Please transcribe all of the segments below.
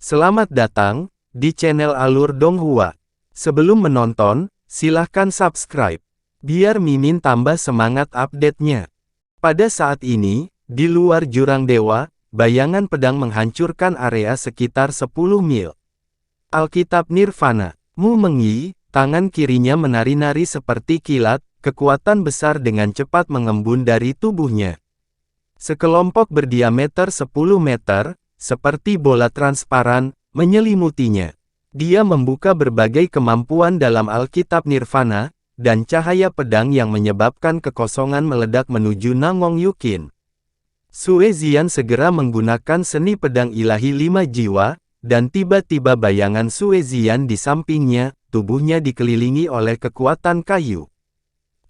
Selamat datang di channel Alur Donghua. Sebelum menonton, silahkan subscribe, biar Mimin tambah semangat update-nya. Pada saat ini, di luar jurang dewa, bayangan pedang menghancurkan area sekitar 10 mil. Alkitab Nirvana, Mu Mengyi, tangan kirinya menari-nari seperti kilat, kekuatan besar dengan cepat mengembun dari tubuhnya. Sekelompok berdiameter 10 meter, seperti bola transparan, menyelimutinya. Dia membuka berbagai kemampuan dalam Alkitab Nirvana, dan cahaya pedang yang menyebabkan kekosongan meledak menuju Nangong Yukin. Sue Zian segera menggunakan seni pedang ilahi 5 jiwa, dan tiba-tiba bayangan Sue Zian di sampingnya, tubuhnya dikelilingi oleh kekuatan kayu.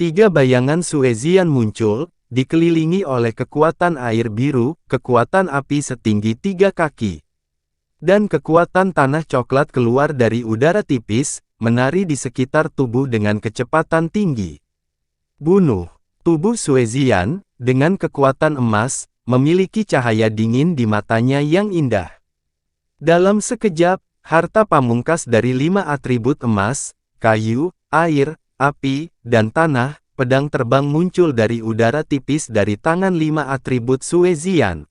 3 bayangan Sue Zian muncul, dikelilingi oleh kekuatan air biru, kekuatan api setinggi 3 kaki. Dan kekuatan tanah coklat keluar dari udara tipis, menari di sekitar tubuh dengan kecepatan tinggi. Bunuh. Tubuh Sue Zian, dengan kekuatan emas, memiliki cahaya dingin di matanya yang indah. Dalam sekejap, harta pamungkas dari 5 atribut emas, kayu, air, api, dan tanah, pedang terbang muncul dari udara tipis dari tangan 5 atribut Sue Zian.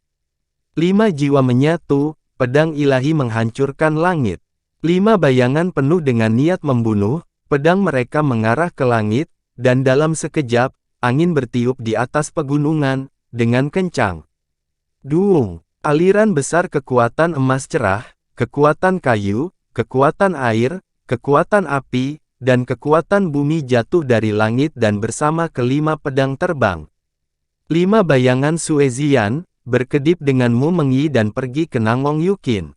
5 jiwa menyatu, pedang ilahi menghancurkan langit. 5 bayangan penuh dengan niat membunuh, pedang mereka mengarah ke langit, dan dalam sekejap, angin bertiup di atas pegunungan, dengan kencang. Duung, aliran besar kekuatan emas cerah, kekuatan kayu, kekuatan air, kekuatan api, dan kekuatan bumi jatuh dari langit dan bersama kelima pedang terbang. 5 bayangan Sue Zian, berkedip dengan Mu Mengyi dan pergi ke Nangong Yukin.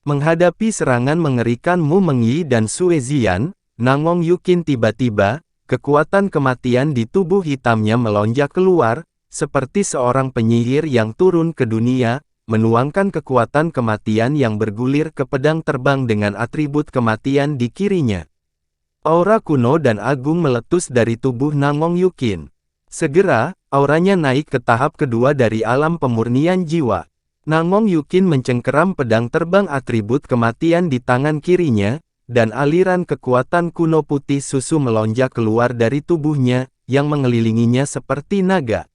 Menghadapi serangan mengerikan Mu Mengyi dan Sue Zian, Nangong Yukin tiba-tiba, kekuatan kematian di tubuh hitamnya melonjak keluar, seperti seorang penyihir yang turun ke dunia, menuangkan kekuatan kematian yang bergulir ke pedang terbang dengan atribut kematian di kirinya. Aura kuno dan agung meletus dari tubuh Nangong Yukin. Segera, auranya naik ke tahap kedua dari alam pemurnian jiwa. Nangong Yukin mencengkeram pedang terbang atribut kematian di tangan kirinya, dan aliran kekuatan kuno putih susu melonjak keluar dari tubuhnya, yang mengelilinginya seperti naga.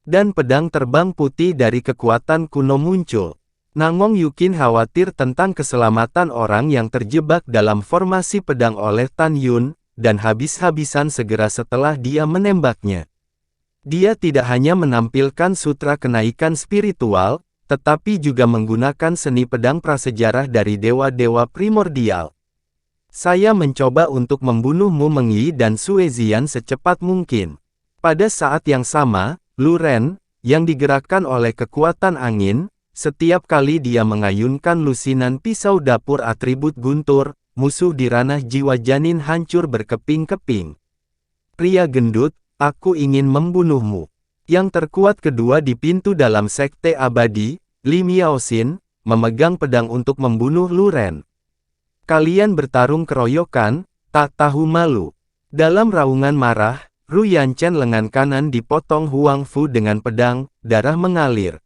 Dan pedang terbang putih dari kekuatan kuno muncul. Nangong Yukin khawatir tentang keselamatan orang yang terjebak dalam formasi pedang oleh Tan Yun, dan habis-habisan segera setelah dia menembaknya. Dia tidak hanya menampilkan sutra kenaikan spiritual, tetapi juga menggunakan seni pedang prasejarah dari dewa-dewa primordial. Saya mencoba untuk membunuh Mu Mengyi dan Sue Zian secepat mungkin. Pada saat yang sama, Lu Ren, yang digerakkan oleh kekuatan angin, setiap kali dia mengayunkan lusinan pisau dapur atribut guntur, musuh di ranah jiwa janin hancur berkeping-keping. Pria gendut, aku ingin membunuhmu. Yang terkuat kedua di pintu dalam sekte abadi, Li Miaoxin, memegang pedang untuk membunuh Lu Ren. Kalian bertarung keroyokan, tak tahu malu. Dalam raungan marah, Ru Yanchen lengan kanan dipotong Huang Fu dengan pedang, darah mengalir.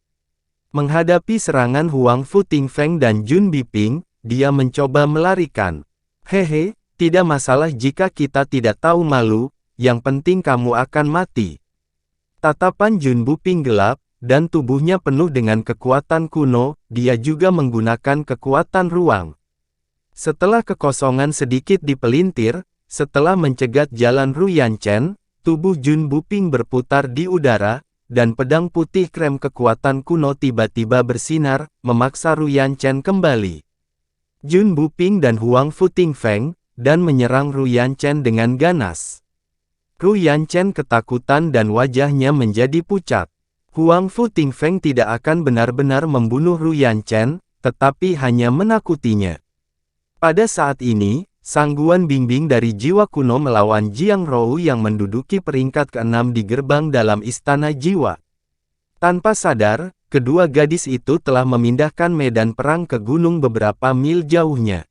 Menghadapi serangan Huang Fu Tingfeng dan Jun Biping, dia mencoba melarikan. Hehe, tidak masalah jika kita tidak tahu malu, yang penting kamu akan mati. Tatapan Jun Biping gelap, dan tubuhnya penuh dengan kekuatan kuno, dia juga menggunakan kekuatan ruang. Setelah kekosongan sedikit dipelintir, setelah mencegat jalan Ru Yanchen, tubuh Jun Biping berputar di udara, dan pedang putih krem kekuatan kuno tiba-tiba bersinar, memaksa Ru Yanchen kembali. Jun Biping dan Huang Fu Tingfeng, dan menyerang Ru Yanchen dengan ganas. Ru Yanchen ketakutan dan wajahnya menjadi pucat. Huang Fu Tingfeng tidak akan benar-benar membunuh Ru Yanchen, tetapi hanya menakutinya. Pada saat ini, Sang Guan Bingbing dari jiwa kuno melawan Jiang Rou yang menduduki peringkat ke-6 di gerbang dalam istana jiwa. Tanpa sadar, kedua gadis itu telah memindahkan medan perang ke gunung beberapa mil jauhnya.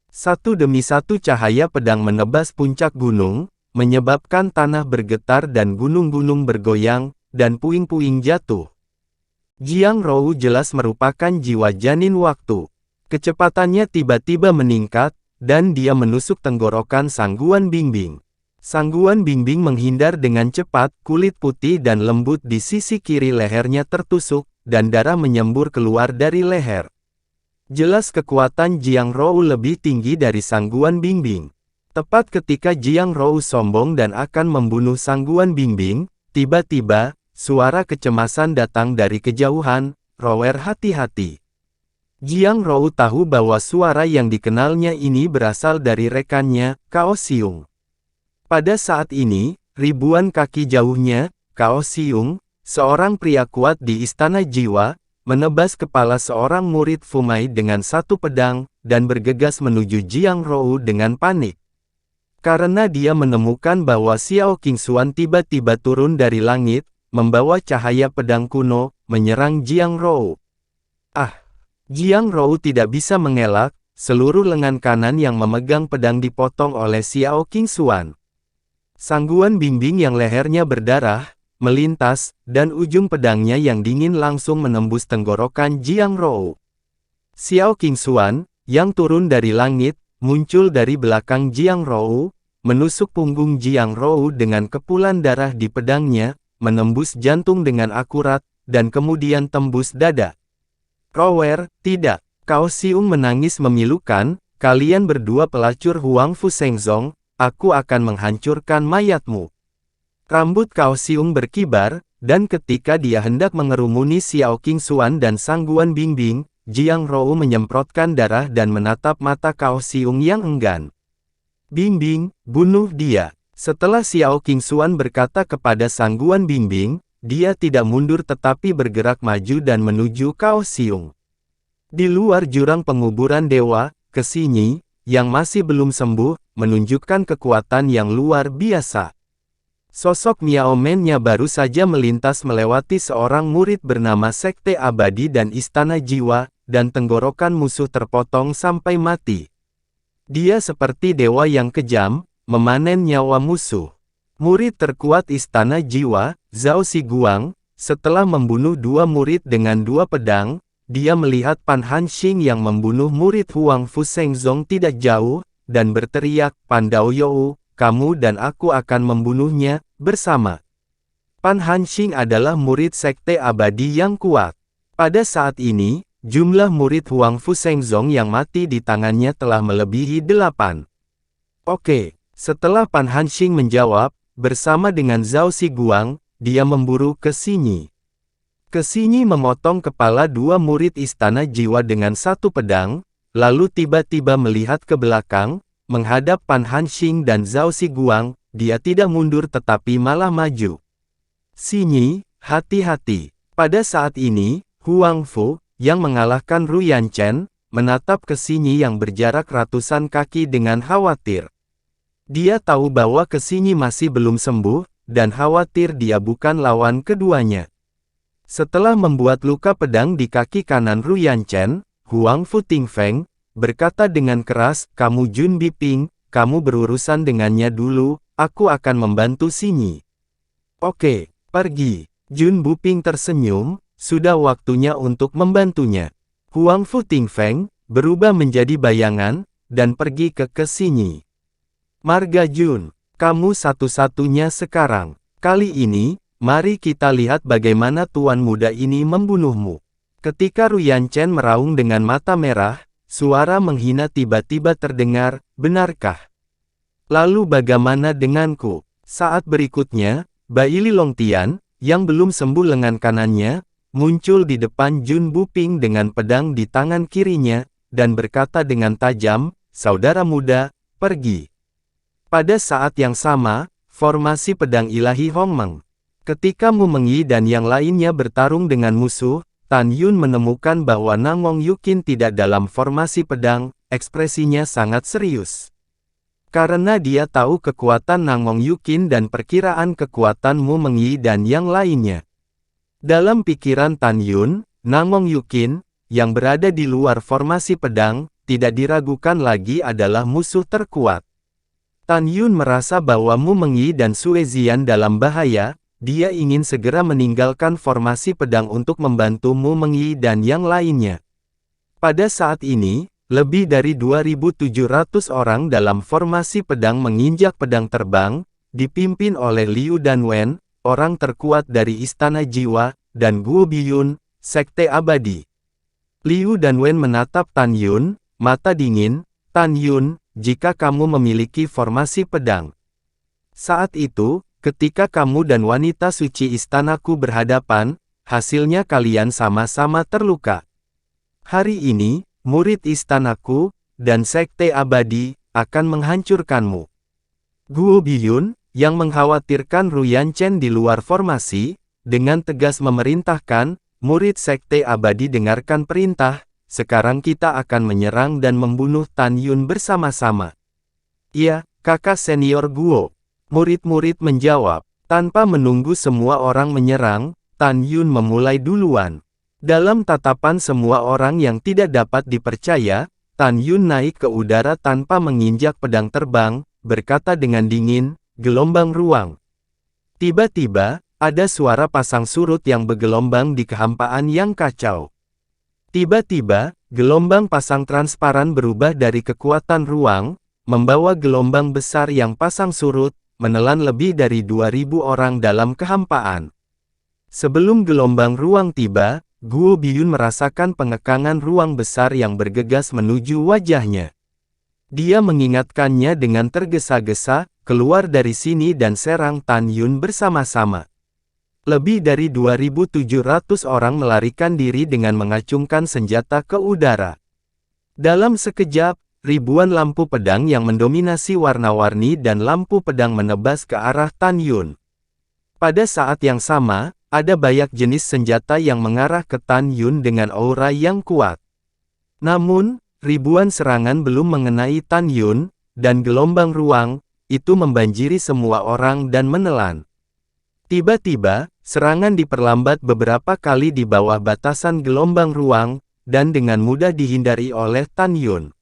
Satu demi satu cahaya pedang menebas puncak gunung, menyebabkan tanah bergetar dan gunung-gunung bergoyang, dan puing-puing jatuh. Jiang Rou jelas merupakan jiwa janin waktu. Kecepatannya tiba-tiba meningkat, dan dia menusuk tenggorokan Sang Guan Bingbing. Sang Guan Bingbing menghindar dengan cepat, kulit putih dan lembut di sisi kiri lehernya tertusuk, dan darah menyembur keluar dari leher. Jelas kekuatan Jiang Rou lebih tinggi dari Sang Guan Bingbing. Tepat ketika Jiang Rou sombong dan akan membunuh Sang Guan Bingbing, tiba-tiba, suara kecemasan datang dari kejauhan, "Rower, hati-hati." Jiang Rou tahu bahwa suara yang dikenalnya ini berasal dari rekannya, Cao Xiong. Pada saat ini, ribuan kaki jauhnya, Cao Xiong, seorang pria kuat di Istana Jiwa, menebas kepala seorang murid Fumai dengan satu pedang, dan bergegas menuju Jiang Rou dengan panik. Karena dia menemukan bahwa Xiao Qingxuan tiba-tiba turun dari langit, membawa cahaya pedang kuno, menyerang Jiang Rou. Jiang Rou tidak bisa mengelak, seluruh lengan kanan yang memegang pedang dipotong oleh Xiao Qingxuan. Sang Guan Bingbing yang lehernya berdarah, melintas, dan ujung pedangnya yang dingin langsung menembus tenggorokan Jiang Rou. Xiao Qingxuan, yang turun dari langit, muncul dari belakang Jiang Rou, menusuk punggung Jiang Rou dengan kepulan darah di pedangnya, menembus jantung dengan akurat, dan kemudian tembus dada. "Rower, tidak." Cao Xiong menangis memilukan, "Kalian berdua pelacur Huang Fu Shengzong, aku akan menghancurkan mayatmu." Rambut Cao Xiong berkibar, dan ketika dia hendak mengerumuni Xiao Qingxuan dan Sang Guan Bingbing, Jiang Rou menyemprotkan darah dan menatap mata Cao Xiong yang enggan. "Bingbing, bunuh dia." Setelah Xiao Qingxuan berkata kepada Sang Guan Bingbing, dia tidak mundur tetapi bergerak maju dan menuju Cao Xiong. Di luar jurang penguburan dewa, Kesinyi, yang masih belum sembuh, menunjukkan kekuatan yang luar biasa. Sosok Miao Men-nya baru saja melintas melewati seorang murid bernama Sekte Abadi dan Istana Jiwa, dan tenggorokan musuh terpotong sampai mati. Dia seperti dewa yang kejam, memanen nyawa musuh. Murid terkuat Istana Jiwa, Zhao Xiguang, setelah membunuh dua murid dengan dua pedang, dia melihat Pan Hanxing yang membunuh murid Huang Fu Shengzong tidak jauh, dan berteriak, "Pan Daoyou, kamu dan aku akan membunuhnya, bersama." Pan Hanxing adalah murid Sekte Abadi yang kuat. Pada saat ini, jumlah murid Huang Fu Shengzong yang mati di tangannya telah melebihi 8. "Oke." Setelah Pan Hanxing menjawab, bersama dengan Zhao Xiguang, dia memburu Kesinyi. Kesinyi memotong kepala dua murid Istana Jiwa dengan satu pedang, lalu tiba-tiba melihat ke belakang, menghadap Pan Hanxing dan Zhao Xiguang, dia tidak mundur tetapi malah maju. "Xinyi, hati-hati." Pada saat ini, Huang Fu, yang mengalahkan Ru Yanchen, menatap Kesinyi yang berjarak ratusan kaki dengan khawatir. Dia tahu bahwa Kesinyi masih belum sembuh, dan khawatir dia bukan lawan keduanya. Setelah membuat luka pedang di kaki kanan Ru Yanchen, Huang Fu Tingfeng berkata dengan keras, "Kamu Jun Biping, kamu berurusan dengannya dulu, aku akan membantu Xinyi." "Oke, pergi." Jun Buping tersenyum, sudah waktunya untuk membantunya. Huang Fu Tingfeng berubah menjadi bayangan, dan pergi ke Xinyi. "Marga Jun, kamu satu-satunya sekarang. Kali ini, mari kita lihat bagaimana tuan muda ini membunuhmu." Ketika Ru Yanchen meraung dengan mata merah, suara menghina tiba-tiba terdengar, "Benarkah? Lalu bagaimana denganku?" Saat berikutnya, Bai Li Longtian, yang belum sembuh lengan kanannya, muncul di depan Jun Buping dengan pedang di tangan kirinya, dan berkata dengan tajam, "Saudara muda, pergi." Pada saat yang sama, formasi pedang ilahi Hongmeng. Ketika Mu Mengyi dan yang lainnya bertarung dengan musuh, Tan Yun menemukan bahwa Nangong Yukin tidak dalam formasi pedang, ekspresinya sangat serius. Karena dia tahu kekuatan Nangong Yukin dan perkiraan kekuatan Mu Mengyi dan yang lainnya. Dalam pikiran Tan Yun, Nangong Yukin, yang berada di luar formasi pedang, tidak diragukan lagi adalah musuh terkuat. Tan Yun merasa bahwa Mu Mengyi dan Sue Zian dalam bahaya, dia ingin segera meninggalkan formasi pedang untuk membantu Mu Mengyi dan yang lainnya. Pada saat ini, lebih dari 2.700 orang dalam formasi pedang menginjak pedang terbang, dipimpin oleh Liu Danwen, orang terkuat dari Istana Jiwa, dan Guo Biyun, Sekte Abadi. Liu Danwen menatap Tan Yun, mata dingin, "Tan Yun, jika kamu memiliki formasi pedang. Saat itu, ketika kamu dan wanita suci istanaku berhadapan, hasilnya kalian sama-sama terluka. Hari ini, murid istanaku, dan Sekte Abadi, akan menghancurkanmu." Guo Biyun, yang mengkhawatirkan Ruyan Chen di luar formasi, dengan tegas memerintahkan, "Murid Sekte Abadi dengarkan perintah, sekarang kita akan menyerang dan membunuh Tan Yun bersama-sama." "Iya, kakak senior Guo." Murid-murid menjawab. Tanpa menunggu semua orang menyerang, Tan Yun memulai duluan. Dalam tatapan semua orang yang tidak dapat dipercaya, Tan Yun naik ke udara tanpa menginjak pedang terbang, berkata dengan dingin, "Gelombang ruang." Tiba-tiba, ada suara pasang surut yang bergelombang di kehampaan yang kacau. Tiba-tiba, gelombang pasang transparan berubah dari kekuatan ruang, membawa gelombang besar yang pasang surut, menelan lebih dari 2.000 orang dalam kehampaan. Sebelum gelombang ruang tiba, Guo Biyun merasakan pengekangan ruang besar yang bergegas menuju wajahnya. Dia mengingatkannya dengan tergesa-gesa, "Keluar dari sini dan serang Tan Yun bersama-sama." Lebih dari 2.700 orang melarikan diri dengan mengacungkan senjata ke udara. Dalam sekejap, ribuan lampu pedang yang mendominasi warna-warni dan lampu pedang menebas ke arah Tan Yun. Pada saat yang sama, ada banyak jenis senjata yang mengarah ke Tan Yun dengan aura yang kuat. Namun, ribuan serangan belum mengenai Tan Yun, dan gelombang ruang, itu membanjiri semua orang dan menelan. Tiba-tiba, serangan diperlambat beberapa kali di bawah batasan gelombang ruang, dan dengan mudah dihindari oleh Tan Yun.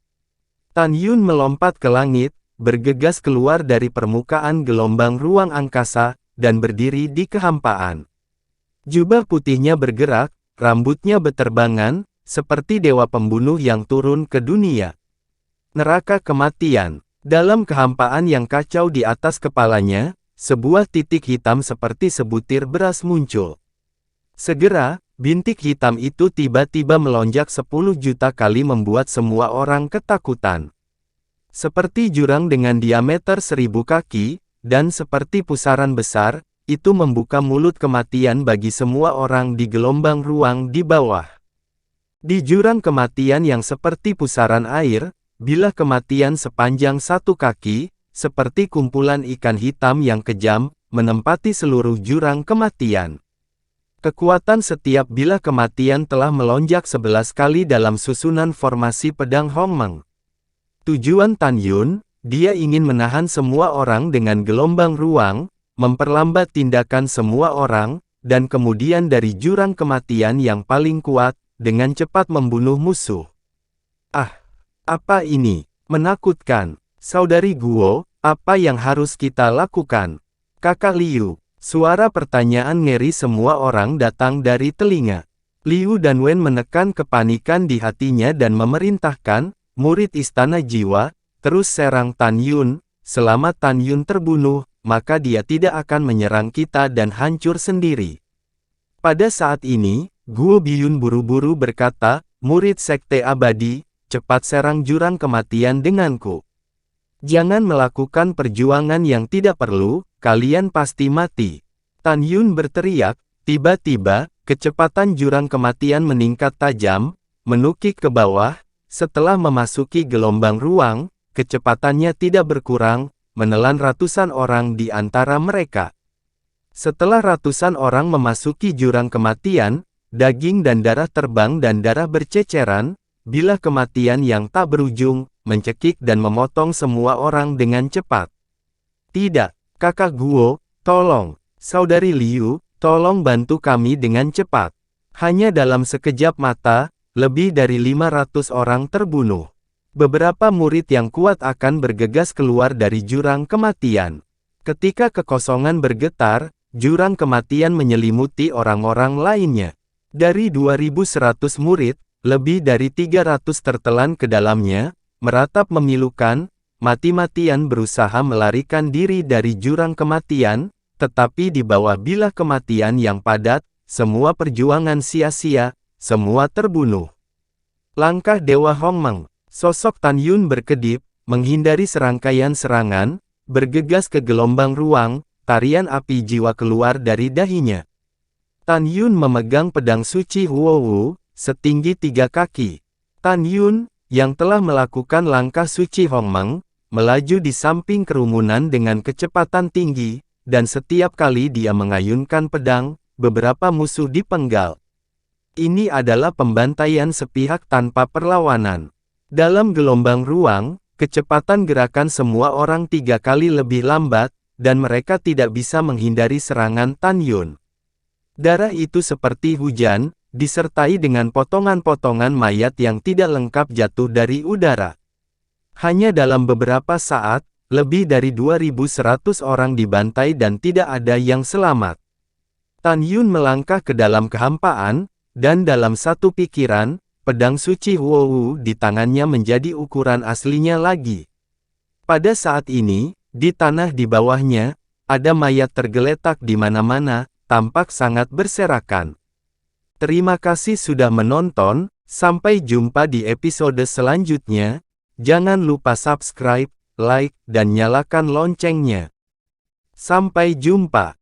Tan Yun melompat ke langit, bergegas keluar dari permukaan gelombang ruang angkasa, dan berdiri di kehampaan. Jubah putihnya bergerak, rambutnya beterbangan, seperti dewa pembunuh yang turun ke dunia. Neraka kematian. Dalam kehampaan yang kacau di atas kepalanya, sebuah titik hitam seperti sebutir beras muncul. Segera, bintik hitam itu tiba-tiba melonjak 10 juta kali membuat semua orang ketakutan. Seperti jurang dengan diameter 1000 kaki, dan seperti pusaran besar, itu membuka mulut kematian bagi semua orang di gelombang ruang di bawah. Di jurang kematian yang seperti pusaran air, bilah kematian sepanjang 1 kaki, seperti kumpulan ikan hitam yang kejam, menempati seluruh jurang kematian. Kekuatan setiap bilah kematian telah melonjak 11 kali dalam susunan formasi pedang Hongmeng. Tujuan Tan Yun, dia ingin menahan semua orang dengan gelombang ruang, memperlambat tindakan semua orang, dan kemudian dari jurang kematian yang paling kuat, dengan cepat membunuh musuh. "Ah, apa ini? Menakutkan. Saudari Guo, apa yang harus kita lakukan?" "Kakak Liu." Suara pertanyaan ngeri semua orang datang dari telinga. Liu Danwen menekan kepanikan di hatinya dan memerintahkan, "Murid Istana Jiwa, terus serang Tan Yun. Selama Tan Yun terbunuh, maka dia tidak akan menyerang kita dan hancur sendiri." Pada saat ini, Guo Biyun buru-buru berkata, "Murid Sekte Abadi, cepat serang jurang kematian denganku. Jangan melakukan perjuangan yang tidak perlu, kalian pasti mati." Tan Yun berteriak. Tiba-tiba, kecepatan jurang kematian meningkat tajam, menukik ke bawah. Setelah memasuki gelombang ruang, kecepatannya tidak berkurang, menelan ratusan orang di antara mereka. Setelah ratusan orang memasuki jurang kematian, daging dan darah terbang dan darah berceceran, bilah kematian yang tak berujung, mencekik dan memotong semua orang dengan cepat. "Tidak, kakak Guo, tolong. Saudari Liu, tolong bantu kami dengan cepat." Hanya dalam sekejap mata, lebih dari 500 orang terbunuh. Beberapa murid yang kuat akan bergegas keluar dari jurang kematian. Ketika kekosongan bergetar, jurang kematian menyelimuti orang-orang lainnya. Dari 2.100 murid, lebih dari 300 tertelan ke dalamnya, meratap memilukan, mati-matian berusaha melarikan diri dari jurang kematian, tetapi di bawah bilah kematian yang padat, semua perjuangan sia-sia, semua terbunuh. Langkah Dewa Hongmeng. Sosok Tan Yun berkedip, menghindari serangkaian serangan, bergegas ke gelombang ruang, tarian api jiwa keluar dari dahinya. Tan Yun memegang pedang suci Huowu, setinggi 3 kaki. Tan Yun, yang telah melakukan langkah suci Hongmeng, melaju di samping kerumunan dengan kecepatan tinggi, dan setiap kali dia mengayunkan pedang, beberapa musuh dipenggal. Ini adalah pembantaian sepihak tanpa perlawanan. Dalam gelombang ruang, kecepatan gerakan semua orang 3 kali lebih lambat, dan mereka tidak bisa menghindari serangan Tan Yun. Darah itu seperti hujan, disertai dengan potongan-potongan mayat yang tidak lengkap jatuh dari udara. Hanya dalam beberapa saat, lebih dari 2.100 orang dibantai dan tidak ada yang selamat. Tan Yun melangkah ke dalam kehampaan, dan dalam satu pikiran, pedang suci Huowu di tangannya menjadi ukuran aslinya lagi. Pada saat ini, di tanah di bawahnya, ada mayat tergeletak di mana-mana, tampak sangat berserakan. Terima kasih sudah menonton, sampai jumpa di episode selanjutnya. Jangan lupa subscribe, like, dan nyalakan loncengnya. Sampai jumpa.